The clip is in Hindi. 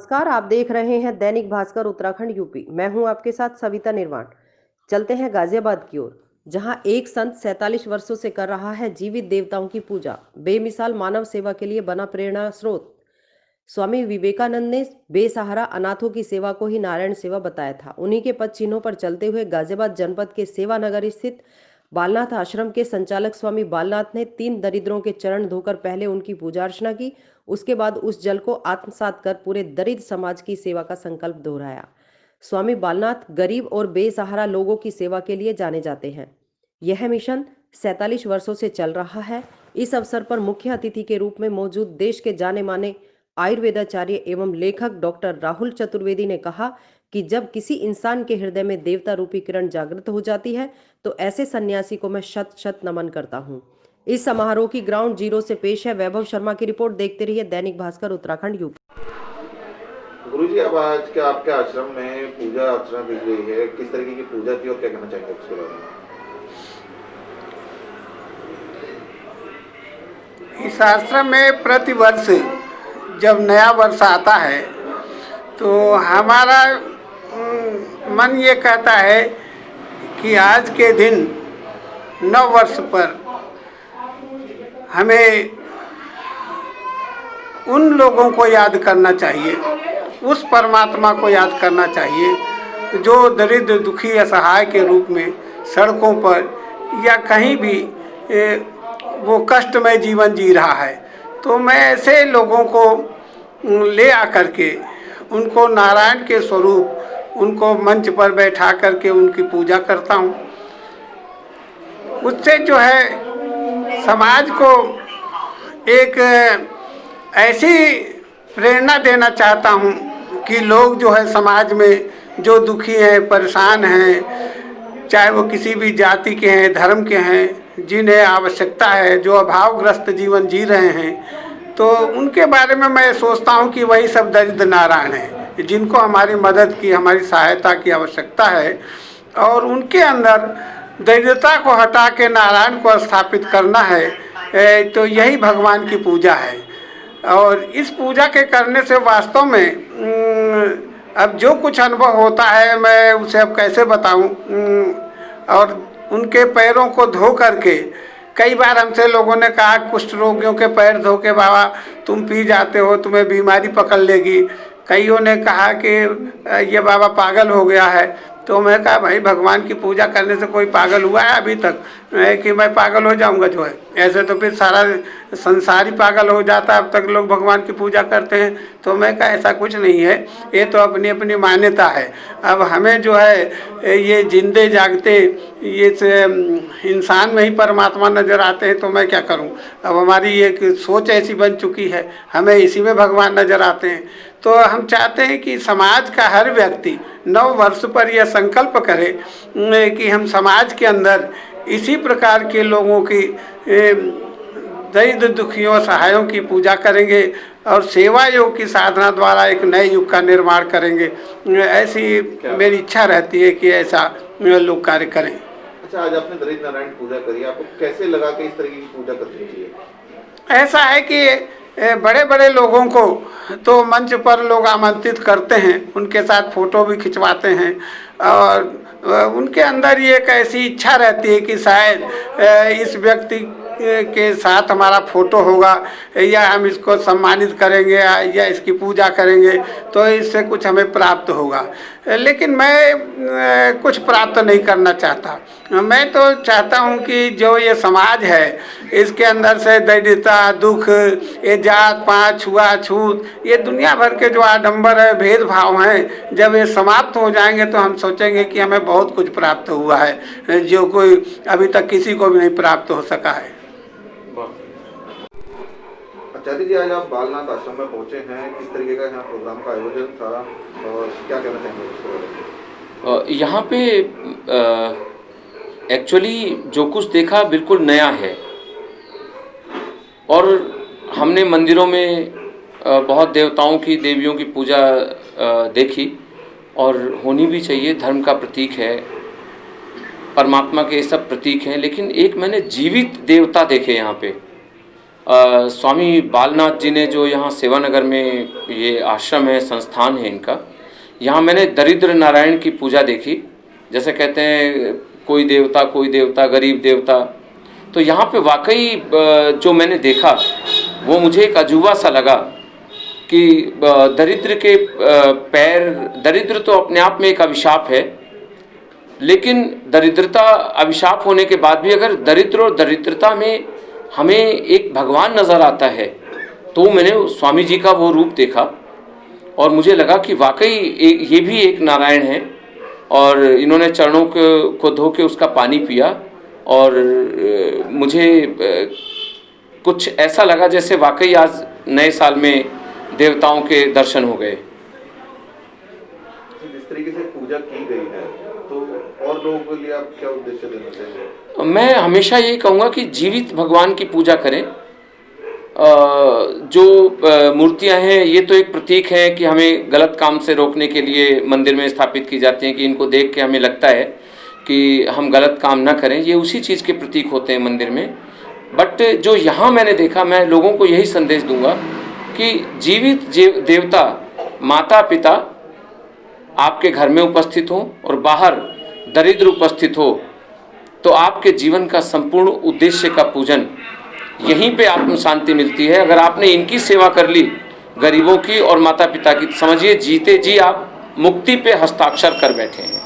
नमस्कार, आप देख रहे हैं दैनिक भास्कर उत्तराखंड यूपी। मैं हूं आपके साथ सविता निर्वाण। चलते हैं गाजियाबाद की ओर, जहां एक संत 47 वर्षों से कर रहा है जीवित देवताओं की पूजा। बेमिसाल मानव सेवा के लिए बना प्रेरणा स्रोत। स्वामी विवेकानंद ने बेसहारा अनाथों की सेवा को ही नारायण सेवा बताया था। उन्हीं के पद चिन्हों पर चलते हुए गाजियाबाद जनपद के सेवानगर स्थित बालनाथ आश्रम के संचालक स्वामी बालनाथ ने 3 दरिद्रों के चरण धोकर पहले उनकी पूजा अर्चना की। उसके बाद उस जल को आत्मसात कर पूरे दरिद्र समाज की सेवा का संकल्प दोहराया। स्वामी बालनाथ गरीब और बेसहारा लोगों की सेवा के लिए जाने जाते हैं। यह मिशन 47 वर्षों से चल रहा है। इस अवसर पर मुख्य अतिथि के रूप में मौजूद देश के जाने माने आयुर्वेदाचार्य एवं लेखक डॉक्टर राहुल चतुर्वेदी ने कहा कि जब किसी इंसान के हृदय में देवता रूपी किरण जागृत हो जाती है तो ऐसे सन्यासी को मैं शत शत नमन करता हूँ। इस समारोह की ग्राउंड जीरो से पेश है वैभव शर्मा की रिपोर्ट। देखते रहिए दैनिक भास्कर उत्तराखंड यूपी। गुरुजी, अब आज के आपके आश्रम में पूजा अर्चना दी गई है, किस तरीके की पूजा थी और क्या कहना चाहेंगे उसके बारे में? इस आश्रम में प्रति वर्ष जब नया वर्ष आता है तो हमारा मन ये कहता है कि आज के दिन नव वर्ष पर हमें उन लोगों को याद करना चाहिए, उस परमात्मा को याद करना चाहिए जो दरिद्र दुखी असहाय के रूप में सड़कों पर या कहीं भी वो कष्टमय जीवन जी रहा है। तो मैं ऐसे लोगों को ले आकर के उनको नारायण के स्वरूप उनको मंच पर बैठा करके उनकी पूजा करता हूँ। उससे जो है समाज को एक ऐसी प्रेरणा देना चाहता हूँ कि लोग जो है समाज में जो दुखी हैं, परेशान हैं, चाहे वो किसी भी जाति के हैं, धर्म के हैं, जिन्हें आवश्यकता है, जो अभावग्रस्त जीवन जी रहे हैं, तो उनके बारे में मैं सोचता हूँ कि वही सब दरिद्र नारायण हैं जिनको हमारी मदद की, हमारी सहायता की आवश्यकता है। और उनके अंदर दरिद्रता को हटा के नारायण को स्थापित करना है, तो यही भगवान की पूजा है। और इस पूजा के करने से वास्तव में अब जो कुछ अनुभव होता है मैं उसे अब कैसे बताऊं। और उनके पैरों को धो करके कई बार हमसे लोगों ने कहा, कुष्ठ रोगियों के पैर धो के बाबा तुम पी जाते हो, तुम्हें बीमारी पकड़ लेगी। कईयों ने कहा कि ये बाबा पागल हो गया है। तो मैं कहा भाई, भगवान की पूजा करने से कोई पागल हुआ है अभी तक कि मैं पागल हो जाऊंगा जो है? ऐसे तो फिर सारा संसार ही पागल हो जाता है, अब तक लोग भगवान की पूजा करते हैं। तो मैं कहा ऐसा कुछ नहीं है, ये तो अपनी अपनी मान्यता है। अब हमें जो है ये जिंदे जागते ये इंसान में ही परमात्मा नज़र आते हैं, तो मैं क्या करूं? अब हमारी एक सोच ऐसी बन चुकी है, हमें इसी में भगवान नज़र आते हैं। तो हम चाहते हैं कि समाज का हर व्यक्ति नव वर्ष पर यह संकल्प करे कि हम समाज के अंदर इसी प्रकार के लोगों की दरिद्र दुखियों सहायों की पूजा करेंगे और सेवा योग की साधना द्वारा एक नए युग का निर्माण करेंगे। ऐसी मेरी इच्छा रहती है कि ऐसा लोग कार्य करें। अच्छा, आज आपने दरिद्र नारायण पूजा करी, आपको कैसे लगा कि इस तरीके की पूजा करनी चाहिए? ऐसा है कि बड़े बड़े लोगों को तो मंच पर लोग आमंत्रित करते हैं, उनके साथ फ़ोटो भी खिंचवाते हैं और उनके अंदर ये एक ऐसी इच्छा रहती है कि शायद इस व्यक्ति के साथ हमारा फ़ोटो होगा या हम इसको सम्मानित करेंगे या इसकी पूजा करेंगे तो इससे कुछ हमें प्राप्त होगा। लेकिन मैं कुछ प्राप्त नहीं करना चाहता। मैं तो चाहता हूं कि जो ये समाज है इसके अंदर से दरिद्रता, दुख, ये जात पात, छुआछूत, ये दुनिया भर के जो आडंबर है, भेदभाव हैं, जब ये समाप्त हो जाएंगे तो हम सोचेंगे कि हमें बहुत कुछ प्राप्त हुआ है जो कोई अभी तक किसी को भी नहीं प्राप्त हो सका है। आचार्य जी, आज आप बालनाथ आश्रम में पहुंचे हैं, किस तरीके का यहाँ प्रोग्राम का आयोजन था और क्या कहना चाहेंगे उसके बारे में? यहाँ पे एक्चुअली जो कुछ देखा बिल्कुल नया है और हमने मंदिरों में बहुत देवताओं की, देवियों की पूजा देखी और होनी भी चाहिए, धर्म का प्रतीक है, परमात्मा के सब प्रतीक हैं। लेकिन एक मैंने जीवित देवता देखे यहाँ पे स्वामी बालनाथ जी ने जो यहाँ सेवानगर में ये आश्रम है, संस्थान है इनका, यहाँ मैंने दरिद्र नारायण की पूजा देखी। जैसे कहते हैं कोई देवता गरीब देवता, तो यहाँ पे वाकई जो मैंने देखा वो मुझे एक अजूबा सा लगा कि दरिद्र के पैर, दरिद्र तो अपने आप में एक अभिशाप है, लेकिन दरिद्रता अभिशाप होने के बाद भी अगर दरिद्र और दरिद्रता में हमें एक भगवान नज़र आता है, तो मैंने स्वामी जी का वो रूप देखा और मुझे लगा कि वाकई ये भी एक नारायण है। और इन्होंने चरणों को धो के उसका पानी पिया और मुझे कुछ ऐसा लगा जैसे वाकई आज नए साल में देवताओं के दर्शन हो गए। जिस तरीके से पूजा की गई है, तो और लोगों के लिए आप क्या उद्देश्य देना चाहेंगे? मैं हमेशा यही कहूँगा कि जीवित भगवान की पूजा करें। जो मूर्तियां हैं ये तो एक प्रतीक है कि हमें गलत काम से रोकने के लिए मंदिर में स्थापित की जाती हैं, कि इनको देख के हमें लगता है कि हम गलत काम ना करें, ये उसी चीज़ के प्रतीक होते हैं मंदिर में। बट जो यहाँ मैंने देखा, मैं लोगों को यही संदेश दूंगा कि जीवित देवता माता पिता आपके घर में उपस्थित हो और बाहर दरिद्र उपस्थित हो, तो आपके जीवन का संपूर्ण उद्देश्य का पूजन यहीं पे आत्म शांति मिलती है। अगर आपने इनकी सेवा कर ली, गरीबों की और माता पिता की, समझिए जीते जी आप मुक्ति पे हस्ताक्षर कर बैठे हैं।